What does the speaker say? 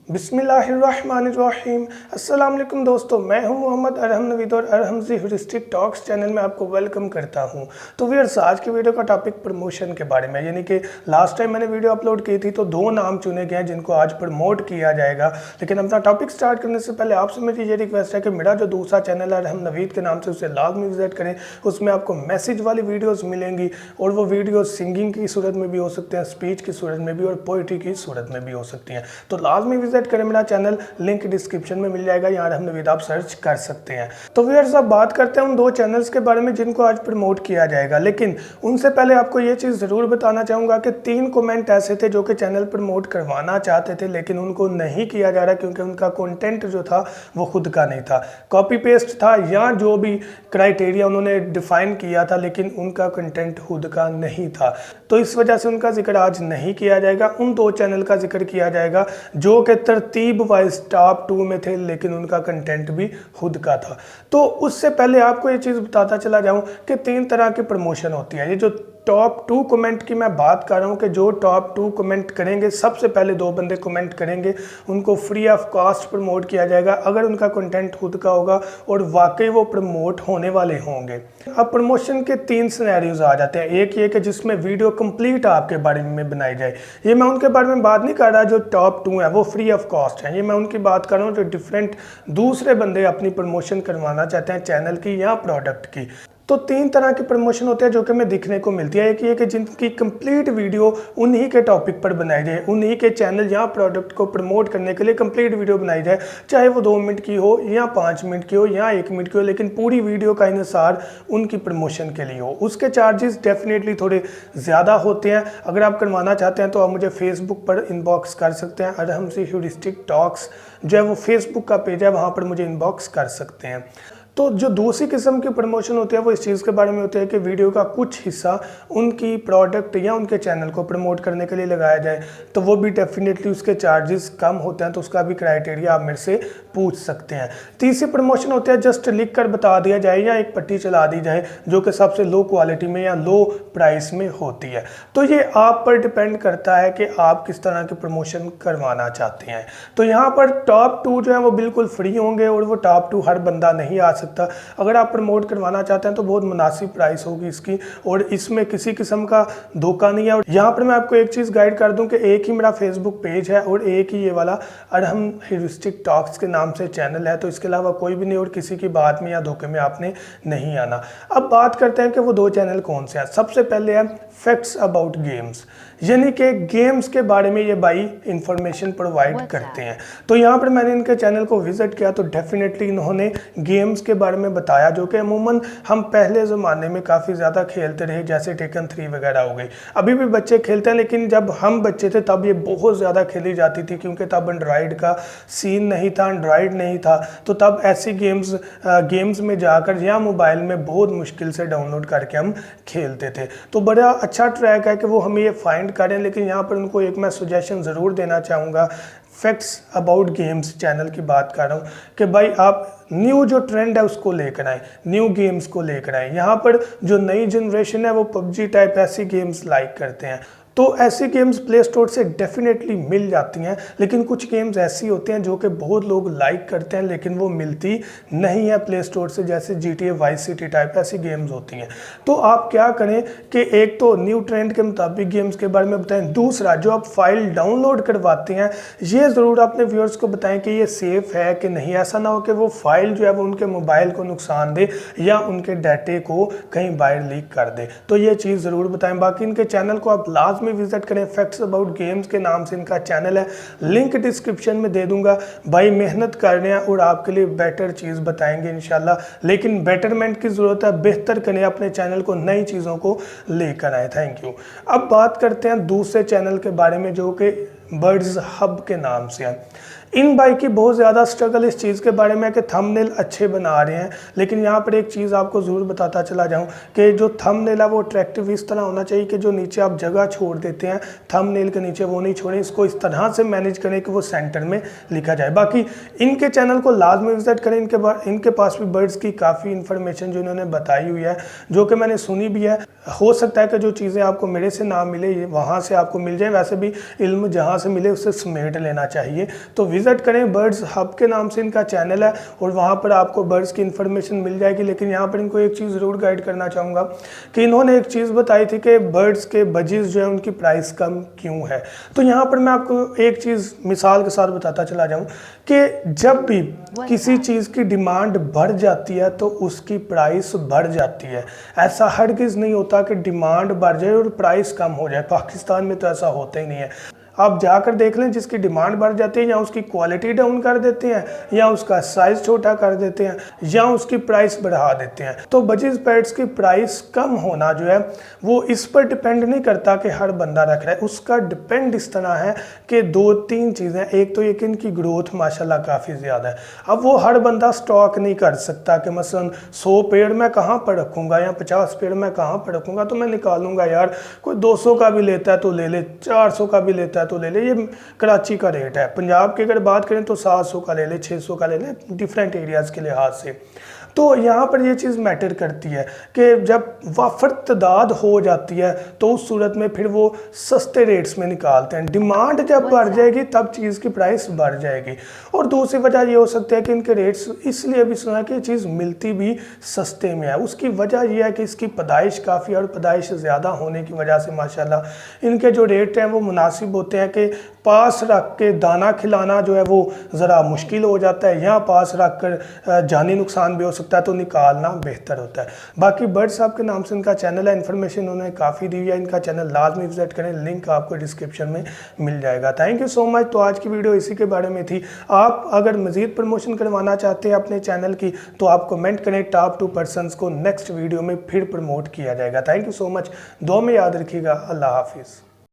बिस्मिल्लाहिर्रहमानिर्रहीम। अस्सलाम वालेकुम दोस्तों, मैं हूं मोहम्मद अरहम नवीद और अरहम जी ह्यूरिस्टिक टॉक्स चैनल में आपको वेलकम करता हूं। तो व्यूअर्स, आज की वीडियो का टॉपिक प्रमोशन के बारे में, यानी कि लास्ट टाइम मैंने वीडियो अपलोड की थी तो 2 नाम चुने गए हैं जिनको आज प्रमोट किया जाएगा। लेकिन अपना टॉपिक स्टार्ट करने से पहले आपसे मेरी ये रिक्वेस्ट है कि मेरा जो दूसरा चैनल है अरहम नवीद के नाम से, उसे लाजमी विजिट करें। उसमें आपको मैसेज वाली वीडियोज़ मिलेंगी और वो वीडियो सिंगिंग की सूरत में भी हो सकते हैं, स्पीच की सूरत में भी और पोइट्री की सूरत में भी हो सकती हैं। तो लाजमी विजिट करें मेरा चैनल, लिंक डिस्क्रिप्शन में मिल जाएगा, यहाँ अरहम नवीद आप सर्च कर सकते हैं। तो व्यूअर्स, अब बात करते हैं उन 2 चैनल्स के बारे में जिनको आज प्रमोट किया जाएगा। लेकिन उनसे पहले आपको ये चीज़ ज़रूर बताना चाहूँगा कि 3 कमेंट ऐसे थे जो कि चैनल प्रमोट करवाना चाहते थे लेकिन उनको नहीं किया जा रहा क्योंकि उनका कंटेंट जो था वो खुद का नहीं था, कॉपी पेस्ट था या जो भी क्राइटेरिया उन्होंने डिफाइन किया था, लेकिन उनका कंटेंट खुद का नहीं था। तो इस वजह से उनका जिक्र आज नहीं किया जाएगा। उन 2 चैनल का जिक्र किया जाएगा जो कि तरतीब वाइज टॉप 2 में थे लेकिन उनका कंटेंट भी खुद का था। तो उससे पहले आपको ये चीज़ बताता चला जाऊं कि 3 तरह की प्रमोशन होती है। ये जो टॉप 2 कमेंट की मैं बात कर रहा हूँ कि जो टॉप 2 कमेंट करेंगे, सबसे पहले 2 बंदे कमेंट करेंगे, उनको फ्री ऑफ कॉस्ट प्रमोट किया जाएगा अगर उनका कंटेंट खुद का होगा और वाकई वो प्रमोट होने वाले होंगे। अब प्रमोशन के 3 सिनेरियोज आ जाते हैं। एक ये कि जिसमें वीडियो कंप्लीट आपके बारे में बनाई जाए। ये मैं उनके बारे में बात नहीं कर रहा जो टॉप 2 है वो फ्री ऑफ कॉस्ट है। ये मैं उनकी बात कर रहा हूँ जो डिफरेंट दूसरे बंदे अपनी प्रमोशन करवाना चाहते हैं चैनल की या प्रोडक्ट की। तो 3 तरह की प्रमोशन होते हैं जो कि हमें दिखने को मिलती है। एक ये कि जिनकी कंप्लीट वीडियो उन्हीं के टॉपिक पर बनाई जाए, उन्हीं के चैनल या प्रोडक्ट को प्रमोट करने के लिए कंप्लीट वीडियो बनाई जाए, चाहे वो 2 मिनट की हो या 5 मिनट की हो या 1 मिनट की हो, लेकिन पूरी वीडियो का इन्हिसार उनकी प्रमोशन के लिए हो। उसके चार्जेस डेफिनेटली थोड़े ज़्यादा होते हैं। अगर आप करवाना चाहते हैं तो आप मुझे फेसबुक पर इनबॉक्स कर सकते हैं। अरहम से ह्यूरिस्टिक टॉक्स जो है वो फेसबुक का पेज है, वहाँ पर मुझे इनबॉक्स कर सकते हैं। तो जो दूसरी किस्म की प्रमोशन होती है वो इस चीज़ के बारे में होती है कि वीडियो का कुछ हिस्सा उनकी प्रोडक्ट या उनके चैनल को प्रमोट करने के लिए लगाया जाए, तो वो भी डेफिनेटली उसके चार्जेस कम होते हैं। तो उसका भी क्राइटेरिया आप मेरे से पूछ सकते हैं। तीसरी प्रमोशन होती है जस्ट लिख कर बता दिया जाए या एक पट्टी चला दी जाए जो कि सबसे लो क्वालिटी में या लो प्राइस में होती है। तो ये आप पर डिपेंड करता है कि आप किस तरह की प्रमोशन करवाना चाहते हैं। तो यहाँ पर टॉप 2 जो है वो बिल्कुल फ्री होंगे और वो टॉप 2 हर बंदा नहीं आ सकता। अगर आप प्रमोट करवाना चाहते हैं तो बहुत मुनासिब प्राइस होगी इसकी और इसमें किसी किस्म का धोखा नहीं है। और यहाँ पर मैं आपको एक चीज़ गाइड कर दूं कि एक ही मेरा फेसबुक पेज है और एक ही ये वाला अरहम ह्यूरिस्टिक टॉक्स के नाम से चैनल है। तो इसके अलावा कोई भी नहीं और किसी की बात में या धोखे में आपने नहीं आना। अब बात करते हैं कि वो 2 चैनल कौन से हैं। सबसे पहले है फैक्ट्स अबाउट गेम्स, यानी कि गेम्स के बारे में ये भाई इंफॉर्मेशन प्रोवाइड करते हैं। तो यहाँ पर मैंने इनके चैनल को विजिट किया तो डेफिनेटली इन्होंने गेम्स के बारे में बताया जो कि अमूमन हम पहले ज़माने में काफ़ी ज़्यादा खेलते रहे, जैसे टेकन 3 वगैरह हो गई। अभी भी बच्चे खेलते हैं लेकिन जब हम बच्चे थे तब ये बहुत ज़्यादा खेली जाती थी क्योंकि तब एंड्रॉयड का सीन नहीं था, एंड्रॉयड नहीं था। तो तब ऐसी गेम्स में जाकर या मोबाइल में बहुत मुश्किल से डाउनलोड करके हम खेलते थे। तो बड़ा अच्छा ट्रैक है कि वो हमें ये फाइंड करें। लेकिन यहाँ पर उनको एक मैं सजेशन ज़रूर देना चाहूँगा। फैक्ट्स अबाउट गेम्स चैनल की बात कर रहा हूँ कि भाई आप न्यू जो ट्रेंड है उसको लेकर आए, न्यू गेम्स को लेकर आए। यहाँ पर जो नई जनरेशन है वो पबजी टाइप ऐसी गेम्स लाइक करते हैं। तो ऐसी गेम्स प्ले स्टोर से डेफिनेटली मिल जाती हैं, लेकिन कुछ गेम्स ऐसी होती हैं जो कि बहुत लोग लाइक करते हैं लेकिन वो मिलती नहीं है प्ले स्टोर से, जैसे GTA वाइस सिटी टाइप ऐसी गेम्स होती हैं। तो आप क्या करें कि एक तो न्यू ट्रेंड के मुताबिक गेम्स के बारे में बताएं, दूसरा जो आप फाइल डाउनलोड करवाते हैं ये ज़रूर अपने व्यूअर्स को बताएं कि ये सेफ़ है कि नहीं। ऐसा ना हो कि वो फाइल जो है वो उनके मोबाइल को नुकसान दे या उनके डाटे को कहीं बाहर लीक कर दे। तो ये चीज़ ज़रूर बताएं। बाकी इनके चैनल को आप लाजमी विजिट करें। फैक्ट्स अबाउट गेम्स के नाम से इनका चैनल है, लिंक डिस्क्रिप्शन में दे दूंगा। भाई मेहनत कर रहे हैं और आपके लिए बेटर चीज़ बताएंगे इंशाल्लाह, लेकिन बेटरमेंट की ज़रूरत है। बेहतर करें अपने चैनल को, नई चीज़ों को लेकर आए। Thank you. अब बात करते हैं दूसरे चैनल के बारे में जो कि बर्ड्स हब के नाम से है। इन भाई की बहुत ज़्यादा स्ट्रगल इस चीज़ के बारे में कि थंबनेल अच्छे बना रहे हैं, लेकिन यहाँ पर एक चीज़ आपको ज़रूर बताता चला जाऊँ कि जो थंबनेल है वो अट्रैक्टिव इस तरह होना चाहिए कि जो नीचे आप जगह छोड़ देते हैं थंबनेल के नीचे वो नहीं छोड़ें। इसको इस तरह से मैनेज करें कि वो सेंटर में लिखा जाए। बाकी इनके चैनल को लाजमी विजिट करें। इनके पास भी बर्ड्स की काफ़ी इन्फॉर्मेशन जो इन्होंने बताई हुई है जो कि मैंने सुनी भी है। हो सकता है कि जो चीज़ें आपको मेरे से ना मिले वहाँ से आपको मिल जाए। वैसे भी इल्म जहाँ जहाँ से मिले उससे समेट लेना चाहिए। तो विज़िट करें, बर्ड्स हब के नाम से इनका चैनल है और वहाँ पर आपको बर्ड्स की इन्फॉर्मेशन मिल जाएगी। लेकिन यहाँ पर इनको एक चीज़ ज़रूर गाइड करना चाहूँगा कि इन्होंने एक चीज़ बताई थी कि बर्ड्स के बजीज जो है उनकी प्राइस कम क्यों है। तो यहाँ पर मैं आपको एक चीज़ मिसाल के साथ बताता चला जाऊँ कि जब भी किसी चीज़ की डिमांड बढ़ जाती है तो उसकी प्राइस बढ़ जाती है। ऐसा हरगिज़ नहीं होता कि डिमांड बढ़ जाए और प्राइस कम हो जाए। पाकिस्तान में तो ऐसा होता ही नहीं है। आप जाकर देख लें, जिसकी डिमांड बढ़ जाती है या उसकी क्वालिटी डाउन कर देते हैं या उसका साइज़ छोटा कर देते हैं या उसकी प्राइस बढ़ा देते हैं। तो बजीज पेट्स की प्राइस कम होना जो है वो इस पर डिपेंड नहीं करता कि हर बंदा रख रहा है। उसका डिपेंड इस तरह है कि 2-3 चीज़ें। एक तो ये कि इनकी ग्रोथ माशाल्लाह काफ़ी ज़्यादा है। अब वो हर बंदा स्टॉक नहीं कर सकता कि मसलन 100 पेड़ मैं कहाँ पर रखूँगा या 50 पेड़ मैं कहाँ पर रखूँगा, तो मैं निकालूंगा यार, कोई 200 का भी लेता है तो ले ले, 400 का भी लेता है तो ले ले। ये कराची का रेट है। पंजाब की अगर बात करें तो 700 का ले ले, 600 का ले ले, डिफरेंट एरियाज़ के लिहाज से। तो यहाँ पर ये चीज़ मैटर करती है कि जब वाफर तादाद हो जाती है तो उस सूरत में फिर वो सस्ते रेट्स में निकालते हैं। डिमांड जब बढ़ जाएगी तब चीज़ की प्राइस बढ़ जाएगी। और दूसरी वजह ये हो सकती है कि इनके रेट्स इसलिए भी सुना कि चीज़ मिलती भी सस्ते में है। उसकी वजह यह है कि इसकी पैदाइश काफ़ी और पैदाइश ज़्यादा होने की वजह से माशाल्लाह इनके जो रेट हैं वो मुनासिब होते हैं कि पास रख के दाना खिलाना जो है वो ज़रा मुश्किल हो जाता है, या पास रख कर जानी नुकसान भी हो सकता है, तो निकालना बेहतर होता है। बाकी बर्ड्स साहब के नाम से इनका चैनल है, इन्फॉर्मेशन उन्होंने काफ़ी दी है। इनका चैनल लाजमी विजिट करें, लिंक आपको डिस्क्रिप्शन में मिल जाएगा। Thank you so much. तो आज की वीडियो इसी के बारे में थी। आप अगर मज़ीद प्रमोशन करवाना चाहते हैं अपने चैनल की तो आप कमेंट करें, टॉप 2 पर्सनस को नेक्स्ट वीडियो में फिर प्रमोट किया जाएगा। Thank you so much. दुआ में याद रखिएगा। अल्लाह हाफिज़।